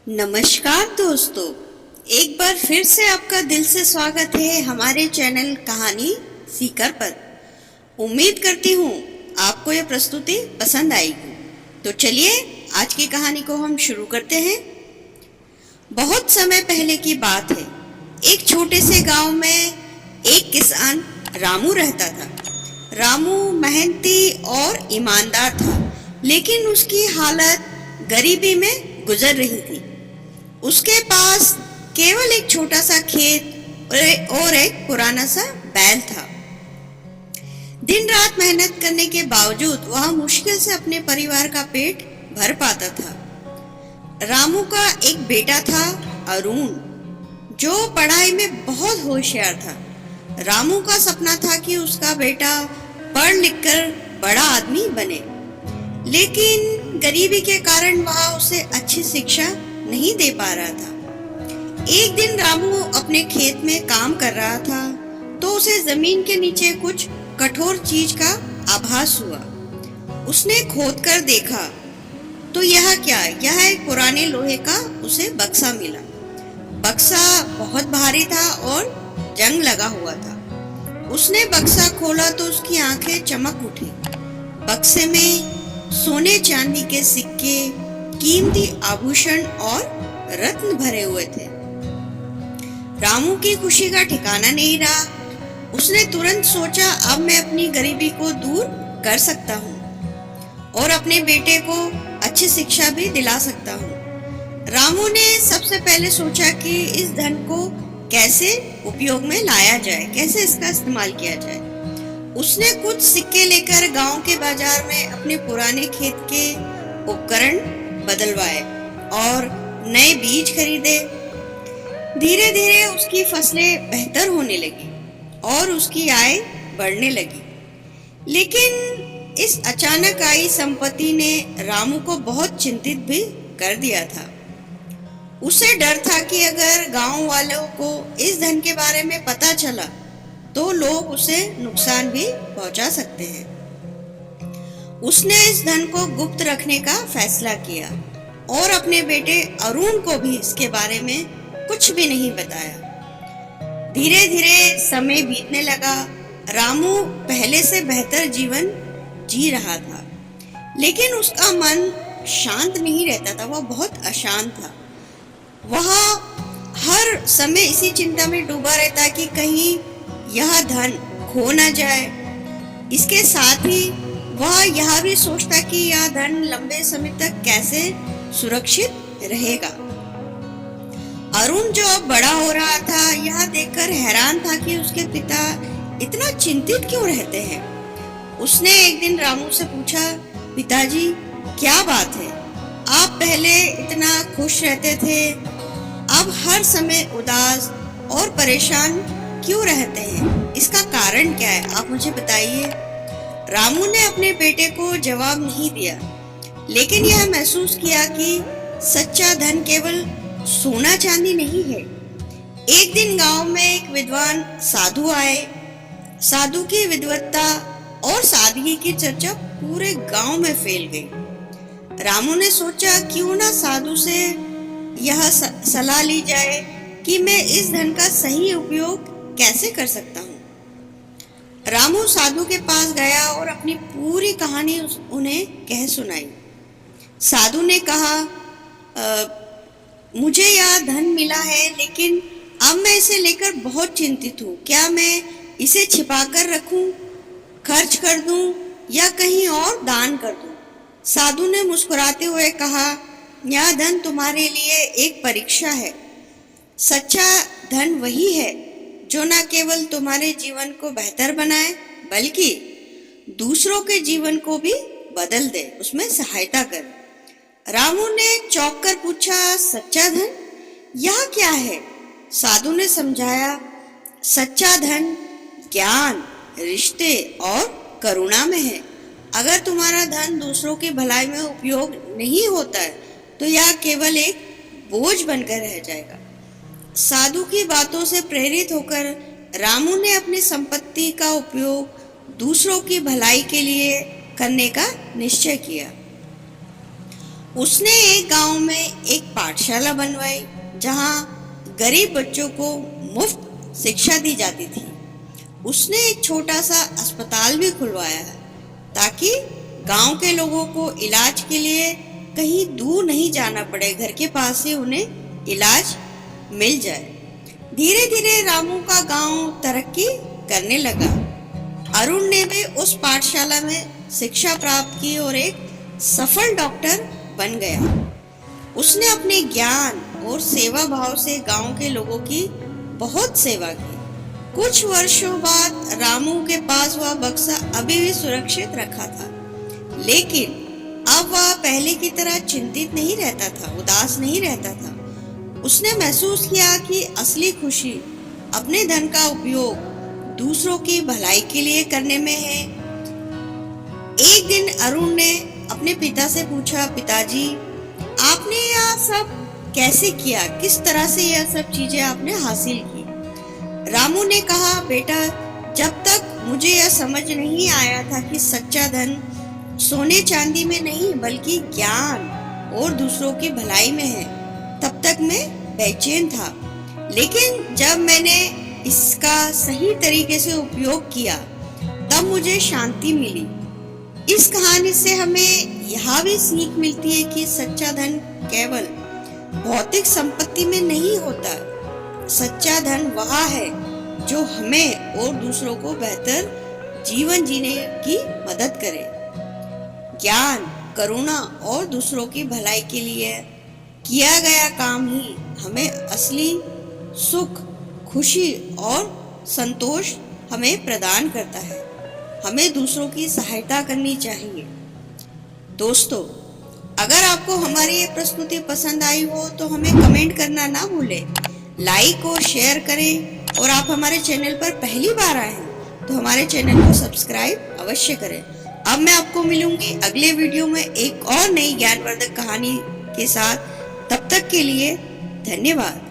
नमस्कार दोस्तों, एक बार फिर से आपका दिल से स्वागत है हमारे चैनल कहानी सीकर पर। उम्मीद करती हूँ आपको यह प्रस्तुति पसंद आएगी। तो चलिए आज की कहानी को हम शुरू करते हैं। बहुत समय पहले की बात है। एक छोटे से गांव में एक किसान रामू रहता था। रामू मेहनती और ईमानदार था, लेकिन उसकी हालत गरीबी में गुजर रही थी। उसके पास केवल एक छोटा सा खेत और एक पुराना सा बैल था। दिन रात मेहनत करने के बावजूद वह मुश्किल से अपने परिवार का पेट भर पाता था। रामू का एक बेटा था, अरुण, जो पढ़ाई में बहुत होशियार था। रामू का सपना था कि उसका बेटा पढ़ लिख कर बड़ा आदमी बने, लेकिन गरीबी के कारण वह उसे अच्छी शिक्षा नहीं दे पा रहा था। एक दिन रामू अपने खेत में काम कर रहा था तो उसे जमीन के नीचे कुछ कठोर चीज का आभास हुआ। उसने खोद कर देखा तो यह एक पुराने लोहे का उसे बक्सा मिला। बक्सा बहुत भारी था और जंग लगा हुआ था। उसने बक्सा खोला तो उसकी आंखें चमक उठी। बक्से में सोने चांदी के सिक्के, कीमती आभूषण और रत्न भरे हुए थे। रामू की खुशी का ठिकाना नहीं रहा। उसने तुरंत सोचा, अब मैं अपनी गरीबी को दूर कर सकता हूँ और अपने बेटे को अच्छी शिक्षा भी दिला सकता हूँ। रामू ने सबसे पहले सोचा कि इस धन को कैसे उपयोग में लाया जाए, कैसे इसका इस्तेमाल किया जाए। उसने कुछ सिक्के लेकर गांव के बाजार में अपने पुराने खेत के उपकरण बदलवाए और नए बीज खरीदे। धीरे धीरे उसकी फसलें बेहतर होने लगी और उसकी आय बढ़ने लगी। लेकिन इस अचानक आई संपत्ति ने रामू को बहुत चिंतित भी कर दिया था। उसे डर था कि अगर गांव वालों को इस धन के बारे में पता चला तो लोग उसे नुकसान भी पहुंचा सकते हैं। उसने इस धन को गुप्त रखने का फैसला किया और अपने बेटे अरुण को भी इसके बारे में कुछ भी नहीं बताया। धीरे धीरे समय बीतने लगा। रामू पहले से बेहतर जीवन जी रहा था, लेकिन उसका मन शांत नहीं रहता था। वह बहुत अशांत था। वह हर समय इसी चिंता में डूबा रहता कि कहीं यह धन खो न जाए। इसके साथ ही वह यह भी सोचता कि यह धन लंबे समय तक कैसे सुरक्षित रहेगा। अरुण जो अब बड़ा हो रहा था, यह देखकर हैरान था कि उसके पिता इतना चिंतित क्यों रहते हैं। उसने एक दिन रामू से पूछा, पिताजी क्या बात है? आप पहले इतना खुश रहते थे, अब हर समय उदास और परेशान क्यों रहते हैं? इसका कारण क्या है? आप मुझे बताइए। रामू ने अपने बेटे को जवाब नहीं दिया, लेकिन यह महसूस किया कि सच्चा धन केवल सोना चांदी नहीं है। एक दिन गांव में एक विद्वान साधु आए। साधु की विद्वत्ता और सादगी की चर्चा पूरे गांव में फैल गई। रामू ने सोचा, क्यों ना साधु से यह सलाह ली जाए कि मैं इस धन का सही उपयोग कैसे कर सकता हूँ। रामू साधु के पास गया और अपनी पूरी कहानी उन्हें कह सुनाई। साधु ने कहा, मुझे यह धन मिला है, लेकिन अब मैं इसे लेकर बहुत चिंतित हूँ। क्या मैं इसे छिपा कर रखूं, खर्च कर दूं या कहीं और दान कर दूं? साधु ने मुस्कुराते हुए कहा, यह धन तुम्हारे लिए एक परीक्षा है। सच्चा धन वही है जो न केवल तुम्हारे जीवन को बेहतर बनाए, बल्कि दूसरों के जीवन को भी बदल दे, उसमें सहायता करे। रामू ने चौंक कर पूछा, सच्चा धन यह क्या है? साधु ने समझाया, सच्चा धन ज्ञान, रिश्ते और करुणा में है। अगर तुम्हारा धन दूसरों की भलाई में उपयोग नहीं होता है तो यह केवल एक बोझ बनकर रह जाएगा। साधु की बातों से प्रेरित होकर रामू ने अपनी संपत्ति का उपयोग दूसरों की भलाई के लिए करने का निश्चय किया। उसने एक गांव में एक पाठशाला बनवाई जहां गरीब बच्चों को मुफ्त शिक्षा दी जाती थी। उसने एक छोटा सा अस्पताल भी खुलवाया है ताकि गांव के लोगों को इलाज के लिए कहीं दूर नहीं जाना पड़े, घर के पास ही उन्हें इलाज मिल जाए। धीरे धीरे रामू का गांव तरक्की करने लगा। अरुण ने भी उस पाठशाला में शिक्षा प्राप्त की और एक सफल डॉक्टर बन गया। उसने अपने ज्ञान और सेवा भाव से गांव के लोगों की बहुत सेवा की। कुछ वर्षों बाद रामू के पास वह बक्सा अभी भी सुरक्षित रखा था, लेकिन अब वह पहले की तरह चिंतित नहीं रहता था, उदास नहीं रहता था। उसने महसूस किया कि असली खुशी अपने धन का उपयोग दूसरों की भलाई के लिए करने में है। एक दिन अरुण ने अपने पिता से पूछा, पिताजी, आपने यह सब कैसे किया? किस तरह से यह सब चीजें आपने हासिल की? रामू ने कहा, बेटा, जब तक मुझे यह समझ नहीं आया था कि सच्चा धन सोने चांदी में नहीं बल्कि ज्ञान और दूसरों की भलाई में है, तब तक मैं बेचैन था। लेकिन जब मैंने इसका सही तरीके से उपयोग किया तब मुझे शांति मिली। इस कहानी से हमें यह भी सीख मिलती है कि सच्चा धन केवल भौतिक संपत्ति में नहीं होता। सच्चा धन वह है जो हमें और दूसरों को बेहतर जीवन जीने की मदद करे। ज्ञान, करुणा और दूसरों की भलाई के लिए किया गया काम ही हमें असली सुख, खुशी और संतोष हमें प्रदान करता है। हमें दूसरों की सहायता करनी चाहिए। दोस्तों, अगर आपको हमारी ये प्रस्तुति पसंद आई हो तो हमें कमेंट करना ना भूलें, लाइक और शेयर करें, और आप हमारे चैनल पर पहली बार आए हैं तो हमारे चैनल को सब्सक्राइब अवश्य करें। अब मैं आपको मिलूंगी अगले वीडियो में एक और नई ज्ञानवर्धक कहानी के साथ। तब तक के लिए धन्यवाद।